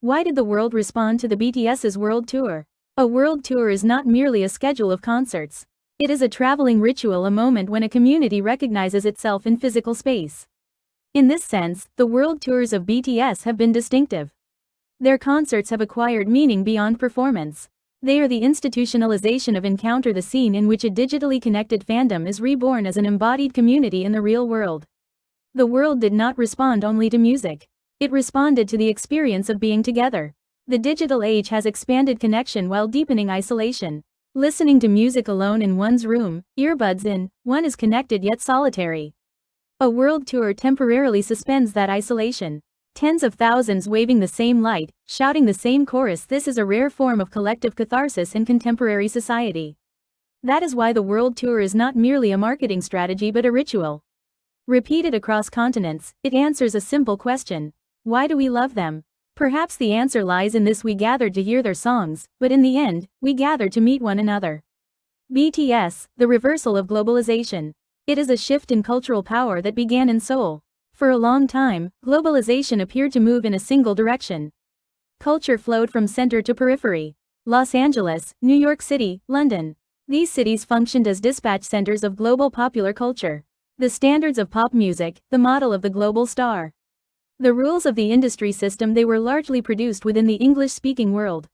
Why did the world respond to the BTS's world tour? A world tour is not merely a schedule of concerts. It is a traveling ritual, a moment when a community recognizes itself in physical space. In this sense, the world tours of BTS have been distinctive. Their concerts have acquired meaning beyond performance. They are the institutionalization of Encounter, the scene in which a digitally connected fandom is reborn as an embodied community in the real world. The world did not respond only to music. It responded to the experience of being together. The digital age has expanded connection while deepening isolation. Listening to music alone in one's room, earbuds in, one is connected yet solitary. A world tour temporarily suspends that isolation. Tens of thousands waving the same light, shouting the same chorus. This is a rare form of collective catharsis in contemporary society. That is why the world tour is not merely a marketing strategy but a ritual. Repeated across continents, it answers a simple question. Why do we love them? Perhaps the answer lies in this: we gathered to hear their songs, but in the end, we gathered to meet one another. BTS, the reversal of globalization. It is a shift in cultural power that began in Seoul. For a long time, globalization appeared to move in a single direction. Culture flowed from center to periphery. Los Angeles, New York City, London. These cities functioned as dispatch centers of global popular culture. The standards of pop music, the model of the global star. The rules of the industry system, they were largely produced within the English-speaking world.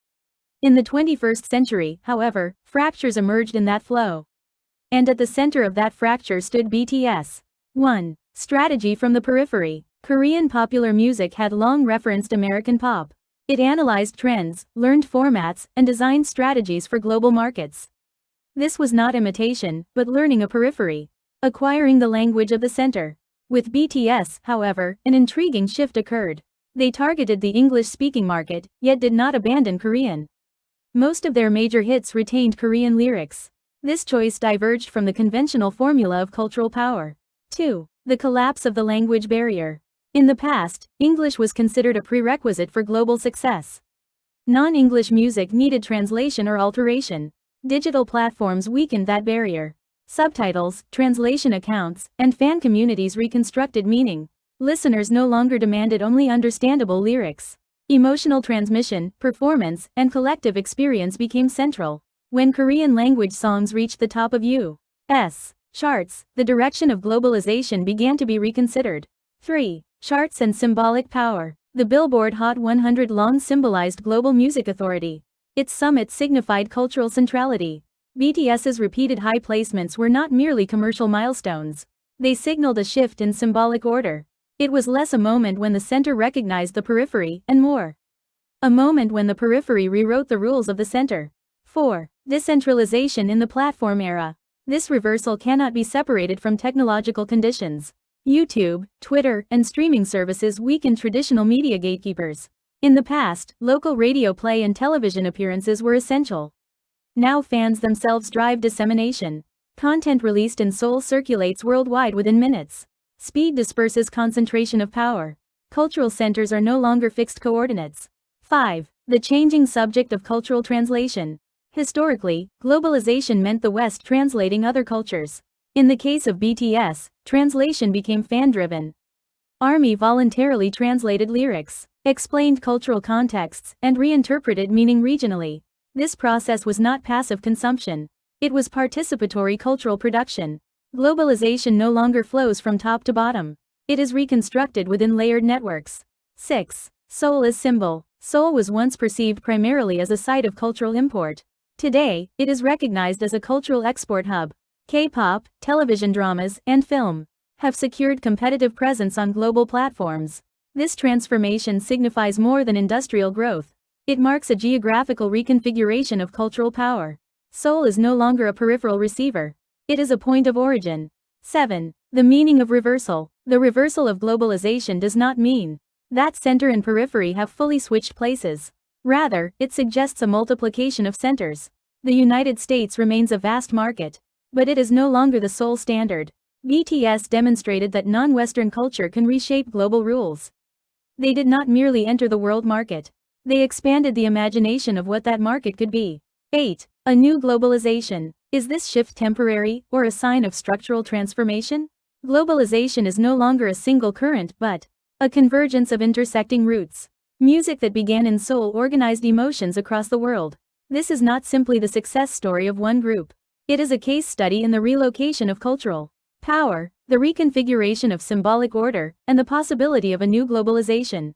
In the 21st century, however, fractures emerged in that flow. And at the center of that fracture stood BTS. 1. Strategy from the periphery. Korean popular music had long referenced American pop. It analyzed trends, learned formats, and designed strategies for global markets. This was not imitation, but learning a periphery. Acquiring the language of the center. With BTS, however, an intriguing shift occurred. They targeted the English-speaking market, yet did not abandon Korean. Most of their major hits retained Korean lyrics. This choice diverged from the conventional formula of cultural power. 2. The collapse of the language barrier. In the past, English was considered a prerequisite for global success. Non-English music needed translation or alteration. Digital platforms weakened that barrier. Subtitles, translation accounts, and fan communities reconstructed meaning. Listeners no longer demanded only understandable lyrics. Emotional transmission, performance, and collective experience became central. When Korean language songs reached the top of U.S. charts, the direction of globalization began to be reconsidered. 3. Charts and symbolic power. The Billboard Hot 100 long symbolized global music authority. Its summit signified cultural centrality. BTS's repeated high placements were not merely commercial milestones. They signaled a shift in symbolic order. It was less a moment when the center recognized the periphery, and more a moment when the periphery rewrote the rules of the center. 4. Decentralization in the platform era. This reversal cannot be separated from technological conditions. YouTube, Twitter, and streaming services weakened traditional media gatekeepers. In the past, local radio play and television appearances were essential. Now fans themselves drive dissemination. Content released in Seoul circulates worldwide within minutes. Speed disperses concentration of power. Cultural centers are no longer fixed coordinates. 5. The changing subject of cultural translation. Historically, globalization meant the West translating other cultures. In the case of BTS, translation became fan-driven. ARMY voluntarily translated lyrics, explained cultural contexts, and reinterpreted meaning regionally. This process was not passive consumption. It was participatory cultural production. Globalization no longer flows from top to bottom. It is reconstructed within layered networks. 6. Seoul as symbol. Seoul was once perceived primarily as a site of cultural import. Today, it is recognized as a cultural export hub. K-pop, television dramas, and film have secured competitive presence on global platforms. This transformation signifies more than industrial growth. It marks a geographical reconfiguration of cultural power. Seoul is no longer a peripheral receiver. It is a point of origin. 7. The meaning of reversal. The reversal of globalization does not mean that center and periphery have fully switched places. Rather, it suggests a multiplication of centers. The United States remains a vast market, but it is no longer the sole standard. BTS demonstrated that non-Western culture can reshape global rules. They did not merely enter the world market. They expanded the imagination of what that market could be. 8. A new globalization. Is this shift temporary, or a sign of structural transformation? Globalization is no longer a single current but a convergence of intersecting roots. Music that began in Seoul organized emotions across the world. This is not simply the success story of one group. It is a case study in the relocation of cultural power, the reconfiguration of symbolic order, and the possibility of a new globalization.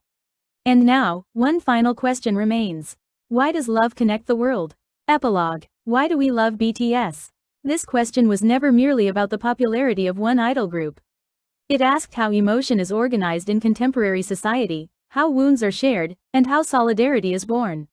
And now, one final question remains. Why does love connect the world? Epilogue. Why do we love BTS? This question was never merely about the popularity of one idol group. It asked how emotion is organized in contemporary society, how wounds are shared, and how solidarity is born.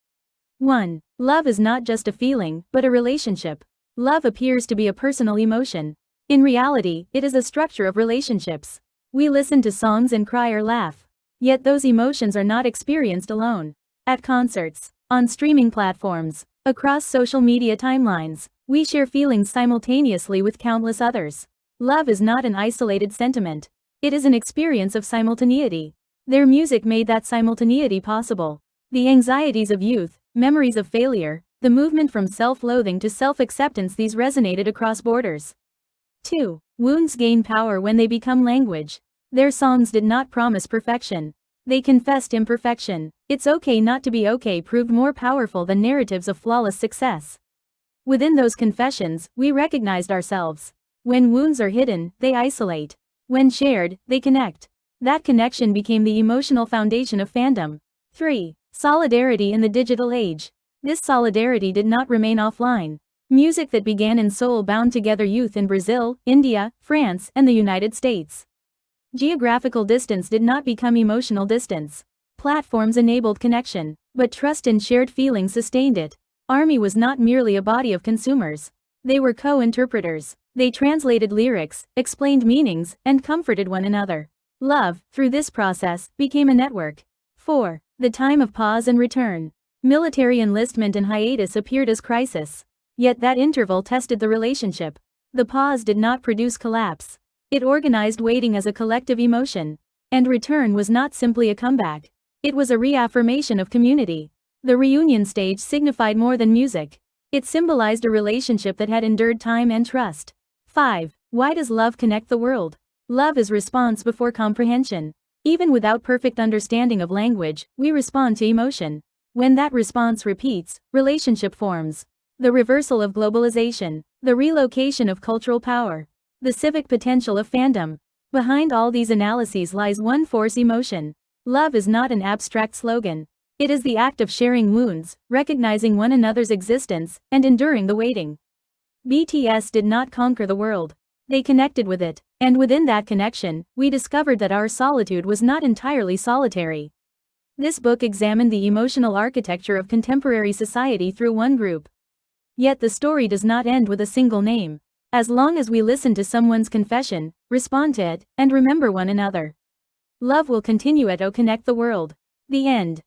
1. Love is not just a feeling, but a relationship. Love appears to be a personal emotion. In reality, it is a structure of relationships. We listen to songs and cry or laugh. Yet those emotions are not experienced alone. At concerts, on streaming platforms, across social media timelines, we share feelings simultaneously with countless others. Love is not an isolated sentiment. It is an experience of simultaneity. Their music made that simultaneity possible. The anxieties of youth, memories of failure, the movement from self-loathing to self-acceptance, these resonated across borders. 2. Wounds gain power when they become language. Their songs did not promise perfection. They confessed imperfection. It's okay not to be okay proved more powerful than narratives of flawless success. Within those confessions, we recognized ourselves. When wounds are hidden, they isolate. When shared, they connect. That connection became the emotional foundation of fandom. 3. Solidarity in the digital age. This solidarity did not remain offline. Music that began in Seoul bound together youth in Brazil, India, France, and the United States. Geographical distance did not become emotional distance. Platforms enabled connection, but trust and shared feeling sustained it. ARMY was not merely a body of consumers. They were co-interpreters. They translated lyrics, explained meanings, and comforted one another. Love, through this process, became a network. 4. The time of pause and return. Military enlistment and hiatus appeared as crisis. Yet that interval tested the relationship. The pause did not produce collapse. It organized waiting as a collective emotion. And return was not simply a comeback. It was a reaffirmation of community. The reunion stage signified more than music. It symbolized a relationship that had endured time and trust. 5. Why does love connect the world? Love is response before comprehension. Even without perfect understanding of language, we respond to emotion. When that response repeats, relationship forms. The reversal of globalization, the relocation of cultural power, the civic potential of fandom. Behind all these analyses lies one force: emotion. Love is not an abstract slogan. It is the act of sharing wounds, recognizing one another's existence, and enduring the waiting. BTS did not conquer the world. They connected with it, and within that connection, we discovered that our solitude was not entirely solitary. This book examined the emotional architecture of contemporary society through one group. Yet the story does not end with a single name. As long as we listen to someone's confession, respond to it, and remember one another, love will continue to connect the world. The end.